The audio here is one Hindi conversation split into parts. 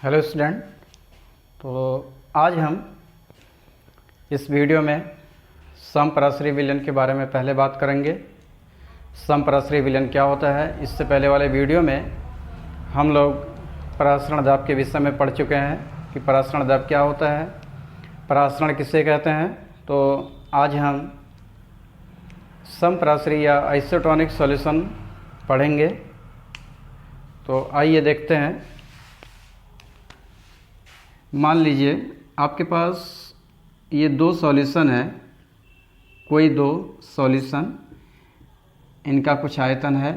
Hello student. तो आज हम इस वीडियो में समपराश्रयी विलयन के बारे में पहले बात करेंगे। समपराश्रयी विलयन क्या होता है, इससे पहले वाले वीडियो में हम लोग परासरण दाब के विषय में पढ़ चुके हैं कि परासरण दाब क्या होता है, परासरण किसे कहते हैं। तो आज हम समपराश्रयी या आइसोटोनिक सॉल्यूशन पढ़ेंगे। तो आइए देखते हैं। मान लीजिए आपके पास ये दो सॉल्यूशन है, कोई दो सॉल्यूशन, इनका कुछ आयतन है।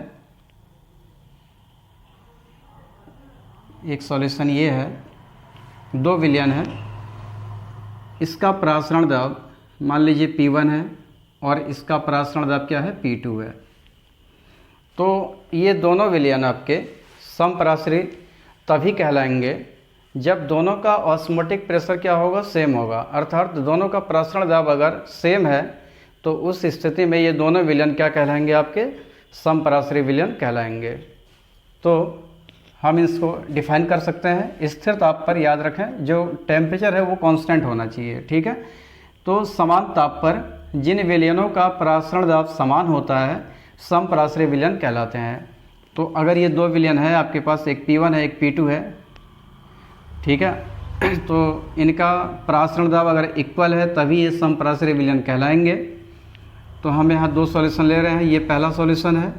एक सॉल्यूशन ये है, दो विलयन है, इसका परासरण दाब मान लीजिए P1 है और इसका परासरण दाब क्या है, P2 है। तो ये दोनों विलयन आपके समपराश्रयी तभी कहलाएंगे जब दोनों का ऑस्मोटिक प्रेशर क्या होगा, सेम होगा। अर्थात दोनों का परासरण दाब अगर सेम है तो उस स्थिति में ये दोनों विलयन क्या कहलाएंगे, आपके समपराश्रयी विलयन कहलाएंगे। तो हम इसको डिफाइन कर सकते हैं। स्थिर ताप पर याद रखें, जो टेम्परेचर है वो कांस्टेंट होना चाहिए, ठीक है। तो समान ताप पर जिन विलयनों का परासरण दाब समान होता है समपराश्रयी विलयन कहलाते हैं। तो अगर ये दो विलयन है आपके पास, एक P1 है एक P2 है, ठीक है, तो इनका परासरण दाब अगर इक्वल है तभी ये समपराश्रयी विलयन कहलाएंगे। तो हम यहाँ दो सॉल्यूशन ले रहे हैं, ये पहला सॉल्यूशन है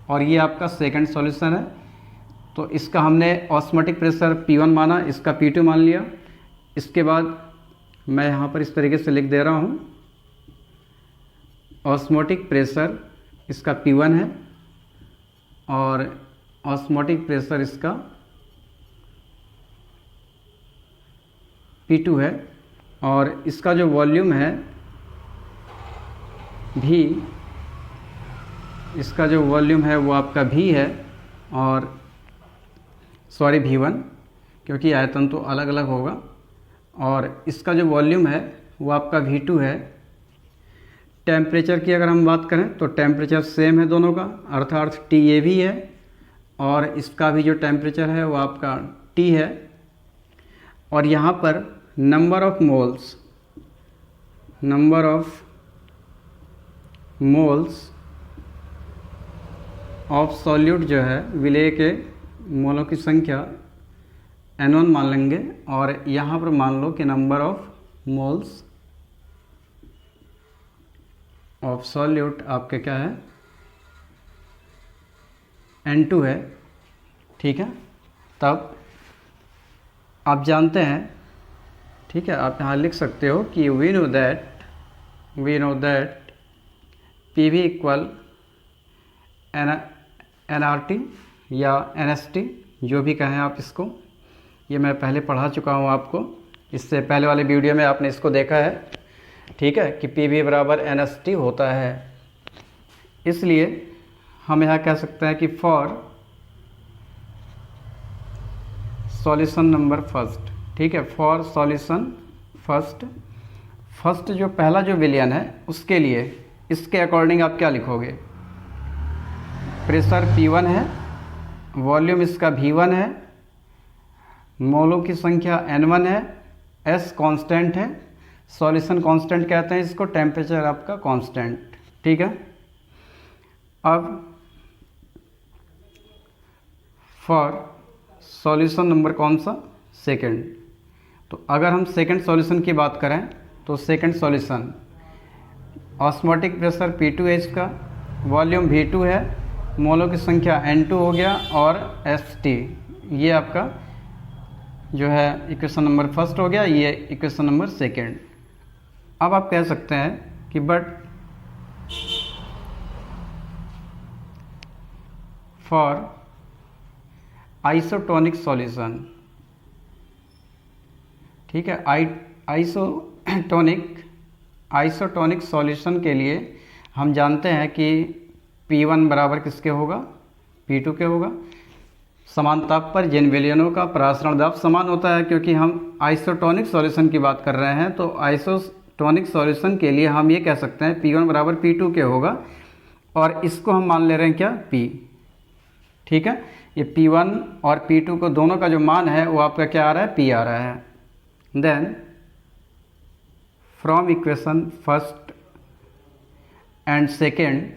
और ये आपका सेकंड सॉल्यूशन है। तो इसका हमने ऑस्मोटिक प्रेशर P1 माना, इसका P2 मान लिया। इसके बाद मैं यहाँ पर इस तरीके से लिख दे रहा हूँ, ऑस्मोटिक प्रेशर इसका P1 है और ऑस्मोटिक प्रेशर इसका P2 है, और इसका जो वॉल्यूम है V, इसका जो वॉल्यूम है वो आपका V है, और सॉरी V1, क्योंकि आयतन तो अलग अलग होगा, और इसका जो वॉल्यूम है वो आपका V2 है। टेम्परेचर की अगर हम बात करें तो टेम्परेचर सेम है दोनों का, अर्थात T ये भी है और इसका भी जो टेम्परेचर है वो आपका T है। और यहाँ पर number of moles of solute जो है, विलेय के मोलों की संख्या N1 मान लेंगे, और यहाँ पर मान लो कि number of moles of solute आपके क्या है, N2 है, ठीक है। तब आप जानते हैं, ठीक है, आप यहाँ लिख सकते हो कि we know that P V equal NRT या NST, जो भी कहें आप इसको। ये मैं पहले पढ़ा चुका हूँ आपको, इससे पहले वाले वीडियो में आपने इसको देखा है, ठीक है, कि पी वी बराबर NST होता है। इसलिए हम यहाँ कह सकते हैं कि फॉर सॉल्यूशन नंबर फर्स्ट, ठीक है, फॉर सॉल्यूशन फर्स्ट जो पहला जो विलयन है उसके लिए इसके अकॉर्डिंग आप क्या लिखोगे, प्रेशर P1 है, वॉल्यूम इसका V1 है, मोलों की संख्या N1 है, S कांस्टेंट है, सॉल्यूशन कांस्टेंट कहते हैं इसको, टेम्परेचर आपका कांस्टेंट, ठीक है। अब फॉर सॉल्यूशन नंबर कौन सा, सेकंड। तो अगर हम सेकंड सॉल्यूशन की बात करें तो second solution osmotic pressure P2 है, इसका वॉल्यूम V2 है, मोलों की संख्या N2 हो गया, और ST, ये आपका जो है इक्वेशन नंबर फर्स्ट हो गया, ये इक्वेशन नंबर सेकंड। अब आप कह सकते हैं कि बट फॉर आइसोटोनिक सॉल्यूशन, ठीक है, आइसोटोनिक सॉल्यूशन के लिए हम जानते हैं कि P1 बराबर किसके होगा, P2 के होगा। समान ताप पर जिन विलयनों का परासरण दाब समान होता है, क्योंकि हम आइसोटोनिक सॉल्यूशन की बात कर रहे हैं, तो आइसोटोनिक सॉल्यूशन के लिए हम ये कह सकते हैं P1 बराबर P2 के होगा, और इसको हम मान ले रहे हैं क्या, P, ठीक है। ये P1 और P2 को दोनों का जो मान है वो आपका क्या आ रहा है, P आ रहा है। Then from equation first and second,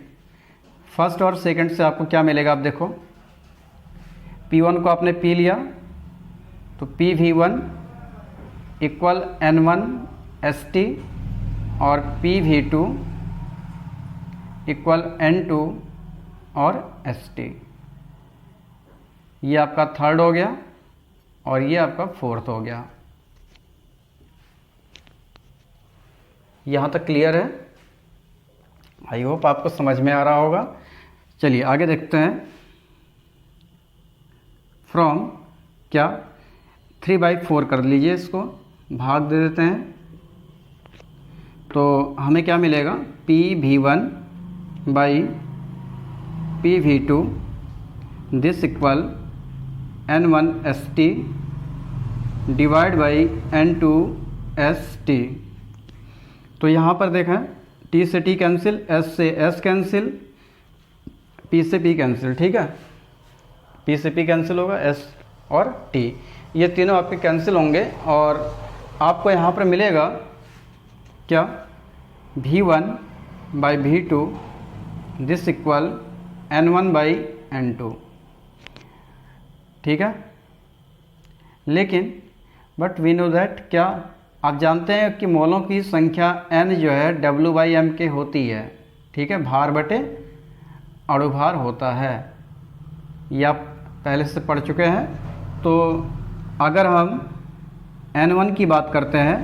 first और सेकेंड से आपको क्या मिलेगा, आप देखो P1 को आपने P लिया तो PV1 इक्वल N1 ST और PV2 इक्वल N2 और ST। ये आपका थर्ड हो गया और ये आपका फोर्थ हो गया। यहाँ तक क्लियर है? आई होप आपको समझ में आ रहा होगा। चलिए आगे देखते हैं। फ्रॉम क्या 3/4 कर लीजिए, इसको भाग दे देते हैं तो हमें क्या मिलेगा, PV1 by PV2 this equal N1 ST divide by N2 ST। तो यहाँ पर देखें T से T कैंसिल, S से S कैंसिल, P से P कैंसिल, ठीक है। P से P कैंसिल होगा, S और T ये तीनों आपके कैंसिल होंगे और आपको यहाँ पर मिलेगा क्या, V1 by V2 this equal N1 by N2, ठीक है। लेकिन बट वी नो दैट, क्या आप जानते हैं कि मोलों की संख्या n जो है W/m के होती है, ठीक है, भार बटे अणुभार होता है। ये आप पहले से पढ़ चुके हैं। तो अगर हम N1 की बात करते हैं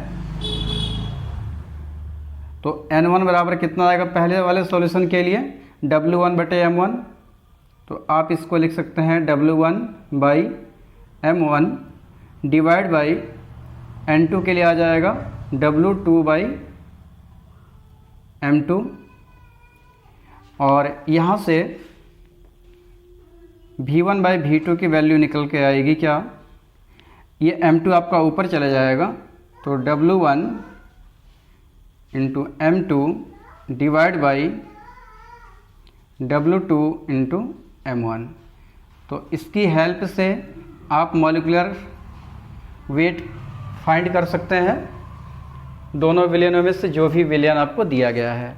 तो N1 बराबर कितना आएगा पहले वाले सॉल्यूशन के लिए, W1 बटे M1। तो आप इसको लिख सकते हैं W1 by M1 divide by N2 के लिए आ जाएगा W2 बाई M2। और यहाँ से V1 बाई V2 की वैल्यू निकल के आएगी क्या, ये M2 आपका ऊपर चले जाएगा तो W1 into M2 divide by W2 into M1। तो इसकी हेल्प से आप मॉलिक्यूलर वेट फाइंड कर सकते हैं दोनों विलयनों में से जो भी विलयन आपको दिया गया है।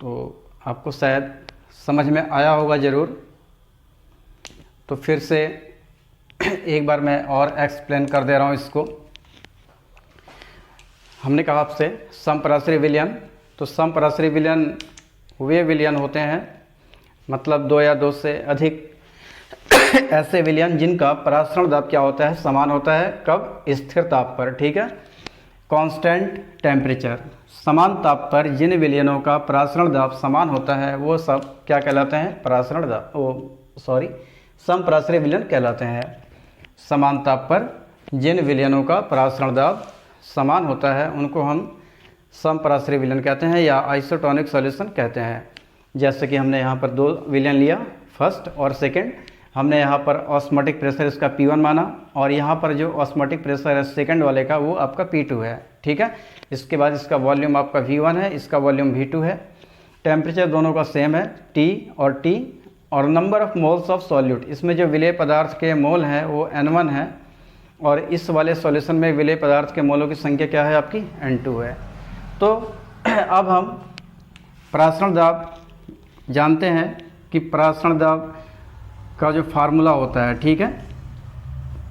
तो आपको शायद समझ में आया होगा ज़रूर। तो फिर से एक बार मैं और एक्सप्लेन कर दे रहा हूँ इसको। हमने कहा आपसे समपराश्रयी विलयन, तो समपराश्रयी विलयन वे विलयन होते हैं, मतलब दो या दो से अधिक ऐसे विलयन जिनका परासरण दाब क्या होता है, समान होता है। कब, स्थिर ताप पर, ठीक है, कांस्टेंट टेम्परेचर। समान ताप पर जिन विलयनों का परासरण दाब समान होता है वो सब क्या कहलाते हैं, परासरण दाब, समपराश्रयी विलयन कहलाते हैं। समान ताप पर जिन विलयनों का परासरण दाब समान होता है उनको हम समपराश्रयी विलयन कहते हैं या आइसोटोनिक सॉल्यूशन कहते हैं। जैसे कि हमने यहाँ पर दो विलयन लिया, फर्स्ट और सेकंड। हमने यहाँ पर ऑस्मोटिक प्रेशर इसका P1 माना और यहाँ पर जो ऑस्मोटिक प्रेशर है सेकंड वाले का वो आपका P2 है, ठीक है। इसके बाद इसका वॉल्यूम आपका V1 है, इसका वॉल्यूम V2 है। टेम्परेचर दोनों का सेम है, T और T। और number of moles of solute, इसमें जो विलेय पदार्थ के मोल हैं वो N1 है और इस वाले सॉल्यूशन में विलेय पदार्थ के मोलों की संख्या क्या है आपकी, N2 है। तो अब हम परासरण दाब जानते हैं कि परासरण दाब का जो फार्मूला होता है, ठीक है,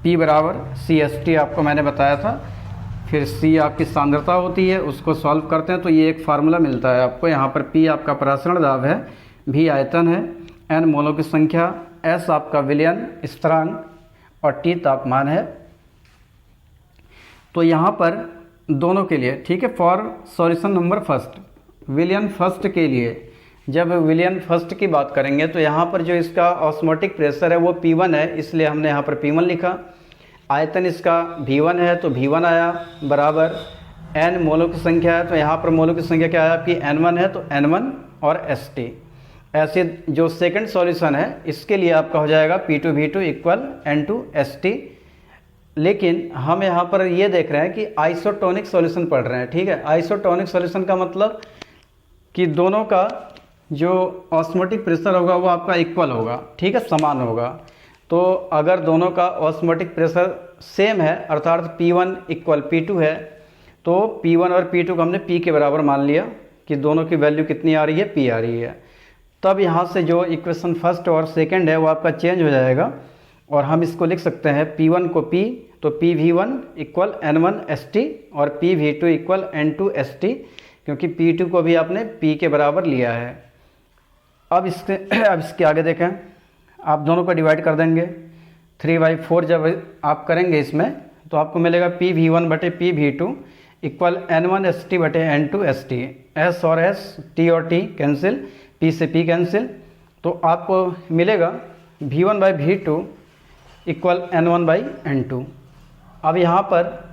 P बराबर CST आपको मैंने बताया था। फिर C आपकी सांद्रता होती है, उसको सॉल्व करते हैं तो ये एक फार्मूला मिलता है आपको। यहाँ पर P आपका परासरण दाब है, V आयतन है, N मोलों की संख्या, S आपका विलयन स्थिरांक और T तापमान है। तो यहाँ पर दोनों के लिए, ठीक है, फॉर सॉल्यूशन नंबर फर्स्ट, विलयन फर्स्ट के लिए जब विलयन फर्स्ट की बात करेंगे तो यहाँ पर जो इसका ऑस्मोटिक प्रेशर है वो P1 है, इसलिए हमने यहाँ पर P1 लिखा। आयतन इसका V1 है तो V1 आया, बराबर N मोलों की संख्या है तो यहाँ पर मोलों की संख्या क्या है आपकी, N1 है तो N1 और ST। ऐसे जो सेकंड सॉल्यूशन है इसके लिए आपका हो जाएगा P2V2 इक्वल N2 ST। लेकिन हम यहाँ पर ये देख रहे हैं कि आइसोटोनिक सॉल्यूशन पढ़ रहे हैं, ठीक है। आइसोटोनिक सॉल्यूशन का मतलब कि दोनों का जो ऑस्मोटिक प्रेशर होगा वो आपका इक्वल होगा, ठीक है, समान होगा। तो अगर दोनों का ऑस्मोटिक प्रेशर सेम है अर्थात P1 इक्वल P2 है, तो P1 और P2 को हमने P के बराबर मान लिया कि दोनों की वैल्यू कितनी आ रही है, P आ रही है। तब यहाँ से जो इक्वेशन फर्स्ट और सेकंड है वो आपका चेंज हो जाएगा और हम इसको लिख सकते हैं P1 को P, तो PV1 इक्वल N1ST और PV2 इक्वल N2ST, क्योंकि P2 को भी आपने P के बराबर लिया है। अब इसके आगे देखें, आप दोनों को डिवाइड कर देंगे 3/4 जब आप करेंगे इसमें तो आपको मिलेगा PV1 बटे PV2 इक्वल N1ST बटे N2ST। S और S, T और T कैंसिल, P से P कैंसिल, तो आपको मिलेगा V1/V2 इक्वल N1/N2। अब यहाँ पर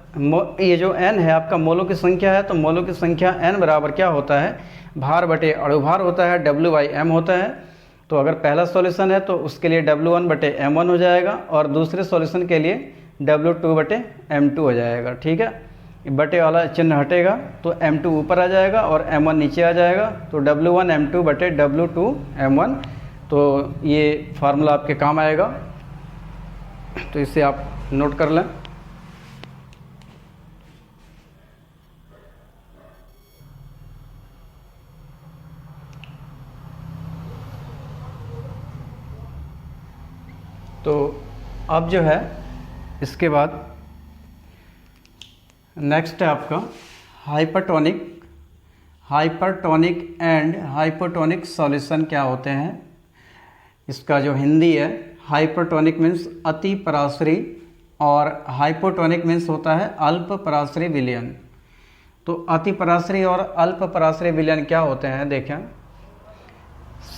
ये जो n है आपका मोलों की संख्या है, तो मोलों की संख्या n बराबर क्या होता है, भार बटे अणुभार होता है, W/m होता है। तो अगर पहला सॉल्यूशन है तो उसके लिए W1 बटे M1 हो जाएगा और दूसरे सॉल्यूशन के लिए W2 बटे M2 हो जाएगा, ठीक है। बटे वाला चिन्ह हटेगा तो M2 ऊपर आ जाएगा और M1 नीचे आ जाएगा, तो W1 M2 बटे W2 M1। तो ये फार्मूला आपके काम आएगा, तो इसे आप नोट कर लें। तो अब जो है इसके बाद नेक्स्ट है आपका हाइपरटोनिक एंड हाइपोटोनिक सॉल्यूशन क्या होते हैं। इसका जो हिंदी है, हाइपरटोनिक मीन्स अति पराश्री और हाइपोटोनिक मीन्स होता है अल्प पराश्री विलयन। तो अति पराश्री और अल्प पराश्री विलयन क्या होते हैं, देखें,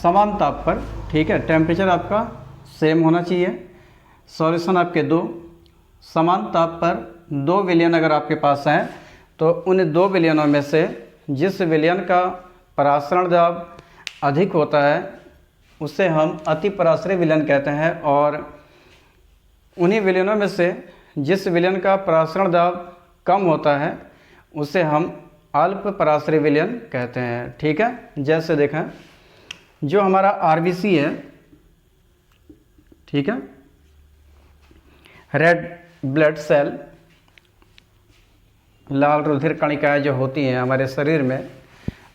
समान ताप पर, ठीक है, टेम्परेचर आपका सेम होना चाहिए, सॉल्यूशन आपके दो, समान ताप पर दो विलयन अगर आपके पास हैं तो उन दो विलयनों में से जिस विलयन का परासरण दाब अधिक होता है उसे हम अति पराश्री विलयन कहते हैं, और उन्हीं विलयनों में से जिस विलयन का परासरण दाब कम होता है उसे हम अल्प पराश्री विलयन कहते हैं, ठीक है। जैसे देखें, जो हमारा RBC है, ठीक है, रेड ब्लड सेल, लाल रुधिर कणिकाएं जो होती हैं हमारे शरीर में,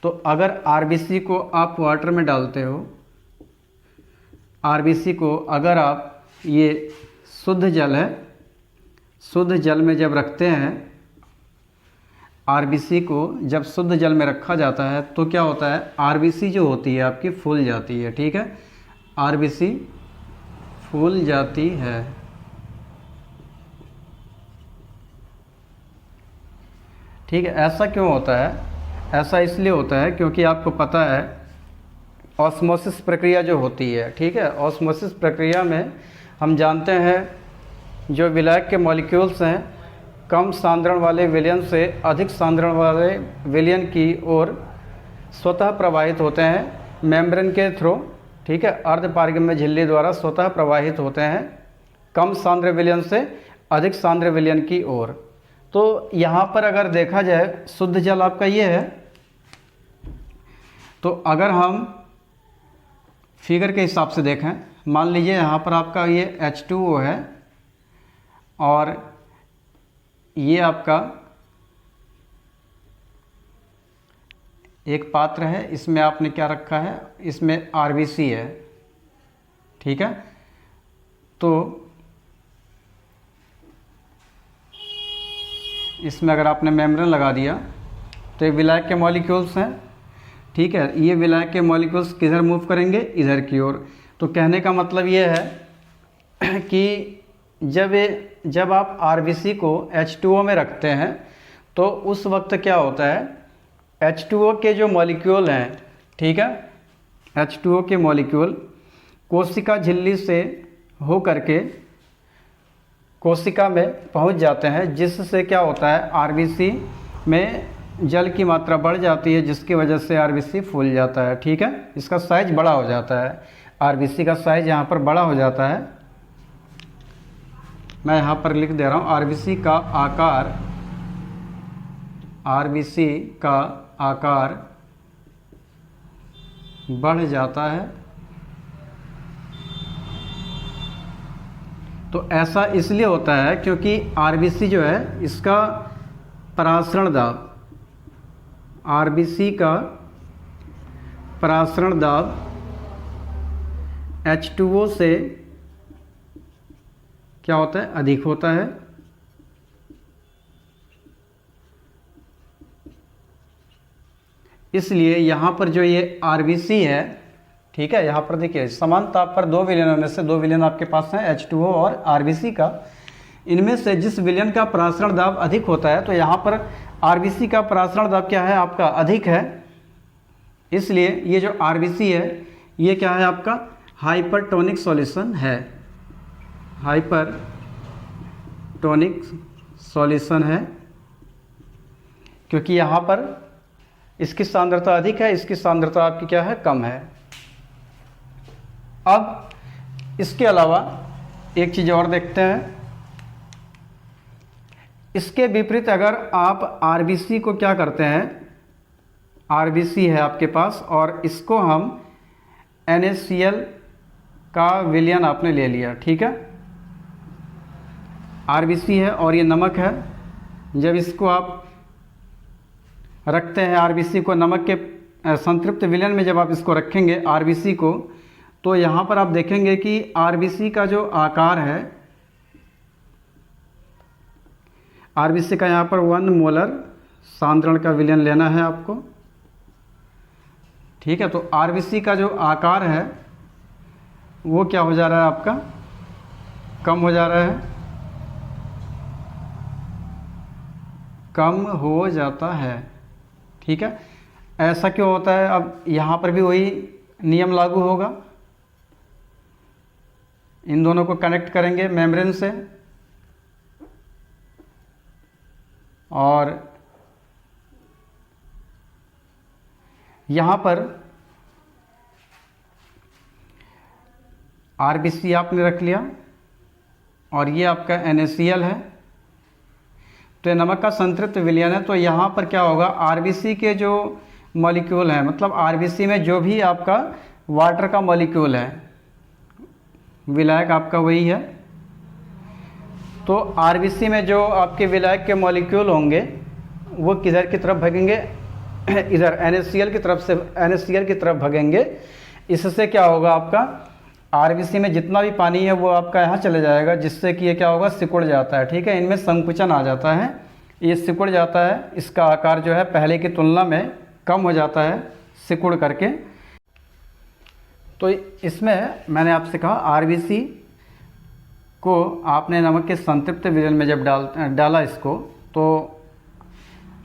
तो अगर RBC को आप वाटर में डालते हो, RBC को अगर आप, ये शुद्ध जल है, शुद्ध जल में जब रखते हैं, RBC को जब शुद्ध जल में रखा जाता है तो क्या होता है, RBC जो होती है आपकी फूल जाती है, ठीक है, RBC फूल जाती है। ठीक है, ऐसा क्यों होता है, ऐसा इसलिए होता है क्योंकि आपको पता है ऑस्मोसिस प्रक्रिया जो होती है, ठीक है, ऑस्मोसिस प्रक्रिया में हम जानते हैं जो विलायक के मॉलिक्यूल्स हैं कम सांद्रण वाले विलयन से अधिक सांद्रण वाले विलयन की ओर स्वतः प्रवाहित होते हैं मेम्ब्रेन के थ्रू, ठीक है, अर्धपारगम्य झिल्ली द्वारा स्वतः प्रवाहित होते हैं कम सांद्र विलयन से अधिक सांद्र विलयन की ओर। तो यहाँ पर अगर देखा जाए शुद्ध जल आपका ये है, तो अगर हम फिगर के हिसाब से देखें, मान लीजिए यहाँ पर आपका ये H2O है और ये आपका एक पात्र है, इसमें आपने क्या रखा है, इसमें RBC है, ठीक है। तो इसमें अगर आपने मेम्ब्रेन लगा दिया तो ये विलायक के मॉलिक्यूल्स हैं, ठीक है, ये विलायक के मॉलिक्यूल्स किधर मूव करेंगे, इधर की ओर। तो कहने का मतलब ये है कि जब आप RBC को H2O में रखते हैं तो उस वक्त क्या होता है, H2O के जो मॉलिक्यूल हैं, ठीक है, H2O के मॉलिक्यूल कोशिका झिल्ली से हो करके कोशिका में पहुंच जाते हैं, जिससे क्या होता है RBC में जल की मात्रा बढ़ जाती है, जिसकी वजह से RBC फूल जाता है, ठीक है, इसका साइज बड़ा हो जाता है, RBC का साइज यहाँ पर बड़ा हो जाता है। मैं यहाँ पर लिख दे रहा हूँ, RBC का आकार बढ़ जाता है। तो ऐसा इसलिए होता है क्योंकि आरबीसी जो है इसका परासरण दाब, आरबीसी का परासरण दाब H2O से क्या होता है, अधिक होता है। इसलिए यहाँ पर जो ये आरबीसी है, ठीक है, यहाँ पर देखिए समान ताप पर दो विलयनों में से दो विलयन आपके पास हैं H2O और आरबीसी का। इनमें से जिस विलयन का परासरण दाब अधिक होता है तो यहाँ पर आरबीसी का परासरण दाब क्या है आपका, अधिक है। इसलिए ये जो आरबीसी है ये क्या है आपका, हाइपरटोनिक सॉल्यूशन है, हाइपरटोनिक सॉल्यूशन है, क्योंकि यहाँ पर इसकी सांद्रता अधिक है, इसकी सांद्रता आपकी क्या है, कम है। अब इसके अलावा एक चीज़ और देखते हैं। इसके विपरीत अगर आप आरबीसी को क्या करते हैं, आरबीसी है आपके पास और इसको हम NaCl का विलयन आपने ले लिया, ठीक है, आरबीसी है और ये नमक है। जब इसको आप रखते हैं आरबीसी को नमक के संतृप्त विलयन में, जब आप इसको रखेंगे आरबीसी को, तो यहाँ पर आप देखेंगे कि आरबीसी का जो आकार है, आरबीसी का यहाँ पर 1 मोलर सांद्रण का विलयन लेना है आपको, ठीक है। तो आरबीसी का जो आकार है वो क्या हो जा रहा है आपका, कम हो जा रहा है, कम हो जाता है, ठीक है। ऐसा क्यों होता है, अब यहाँ पर भी वही नियम लागू होगा। इन दोनों को कनेक्ट करेंगे मेम्ब्रेन से और यहाँ पर आरबीसी आपने रख लिया और ये आपका NaCl है। तो ये नमक का संतृप्त विलयन है। तो यहाँ पर क्या होगा, आरबीसी के जो मॉलिक्यूल हैं, मतलब आरबीसी में जो भी आपका वाटर का मॉलिक्यूल है, विलायक आपका वही है। तो आरबीसी में जो आपके विलायक के मॉलिक्यूल होंगे वो किधर की तरफ भगेंगे, इधर NaCl की तरफ से, NaCl की तरफ भगेंगे। इससे क्या होगा, आपका आरबीसी में जितना भी पानी है वो आपका यहाँ चले जाएगा, जिससे कि ये क्या होगा, सिकुड़ जाता है, ठीक है। इनमें संकुचन आ जाता है, ये सिकुड़ जाता है, इसका आकार जो है पहले की तुलना में कम हो जाता है सिकुड़ करके। तो इसमें मैंने आपसे कहा आरबीसी को आपने नमक के संतृप्त विलयन में जब डाला इसको, तो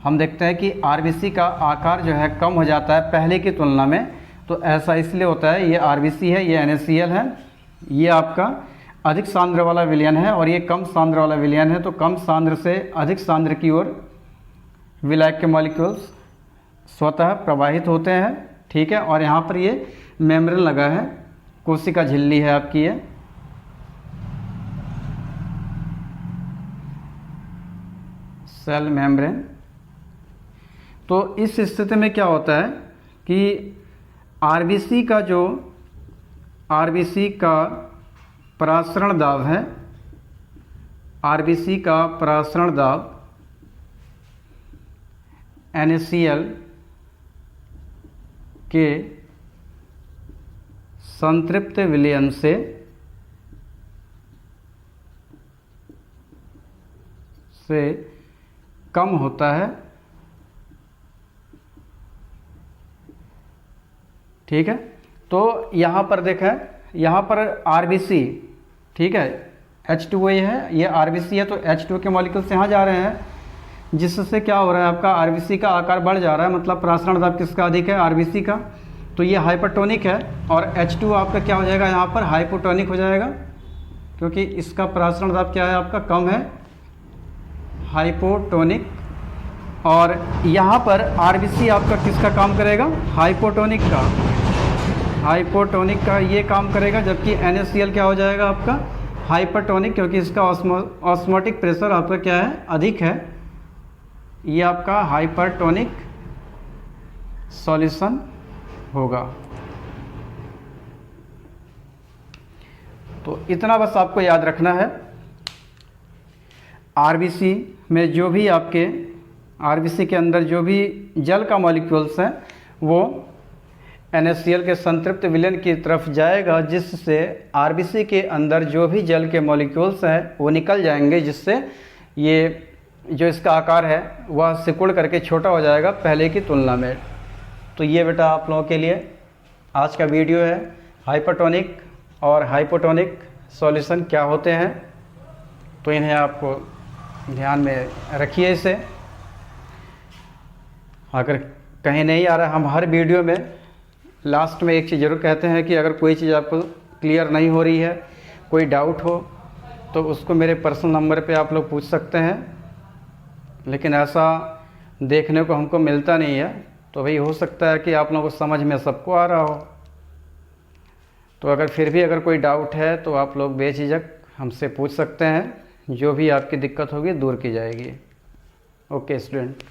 हम देखते हैं कि आरबीसी का आकार जो है कम हो जाता है पहले की तुलना में। तो ऐसा इसलिए होता है, ये आरबीसी है, ये NaCl है, ये आपका अधिक सांद्र वाला विलयन है और ये कम सांद्र वाला विलयन है। तो कम सांद्र से अधिक सांद्र की ओर विलायक के मॉलिक्यूल्स स्वतः प्रवाहित होते हैं, ठीक है। और यहाँ पर ये मेम्ब्रेन लगा है, कोशिका झिल्ली है आपकी ये, सेल मेम्ब्रेन। तो इस स्थिति में क्या होता है कि आरबीसी का परासरण दाब है, आरबीसी का परासरण दाब NaCl के संतृप्त विलयन से कम होता है, ठीक है। तो यहाँ पर देखें, यहाँ पर आरबीसी, ठीक है, H2O है, ये आरबीसी है, तो H2O के मॉलिक्यूल्स यहाँ जा रहे हैं, जिससे क्या हो रहा है, आपका आरबीसी का आकार बढ़ जा रहा है, मतलब परासरण दाब किसका अधिक है, आरबीसी का। तो ये हाइपरटोनिक है और H2O आपका क्या हो जाएगा, यहाँ पर हाइपोटोनिक हो जाएगा, क्योंकि इसका परासरण दाब क्या है आपका, कम है, हाइपोटोनिक। और यहाँ पर आरबीसी आपका किसका काम करेगा, हाइपोटोनिक का, हाइपोटोनिक का ये काम करेगा, जबकि NaCl क्या हो जाएगा आपका, हाइपरटोनिक, क्योंकि इसका ऑस्मोटिक प्रेशर आपका क्या है, अधिक है। ये आपका हाइपरटोनिक सॉल्यूशन होगा। तो इतना बस आपको याद रखना है। आरबीसी में जो भी आपके आरबीसी के अंदर जो भी जल का मॉलिक्यूल्स हैं वो NaCl के संतृप्त विलयन की तरफ जाएगा, जिससे आरबीसी के अंदर जो भी जल के मॉलिक्यूल्स हैं वो निकल जाएंगे, जिससे ये जो इसका आकार है वह सिकुड़ करके छोटा हो जाएगा पहले की तुलना में। तो ये बेटा आप लोगों के लिए आज का वीडियो है, हाइपरटोनिक और हाइपोटोनिक सॉल्यूशन क्या होते हैं। तो इन्हें आपको ध्यान में रखिए। इसे अगर कहीं नहीं आ रहा, हम हर वीडियो में लास्ट में एक चीज़ ज़रूर कहते हैं कि अगर कोई चीज़ आपको क्लियर नहीं हो रही है, कोई डाउट हो, तो उसको मेरे पर्सनल नंबर पे आप लोग पूछ सकते हैं। लेकिन ऐसा देखने को हमको मिलता नहीं है, तो भाई हो सकता है कि आप लोगों को समझ में सबको आ रहा हो। तो अगर फिर भी अगर कोई डाउट है तो आप लोग बेझिझक हमसे पूछ सकते हैं, जो भी आपकी दिक्कत होगी दूर की जाएगी। Okay student.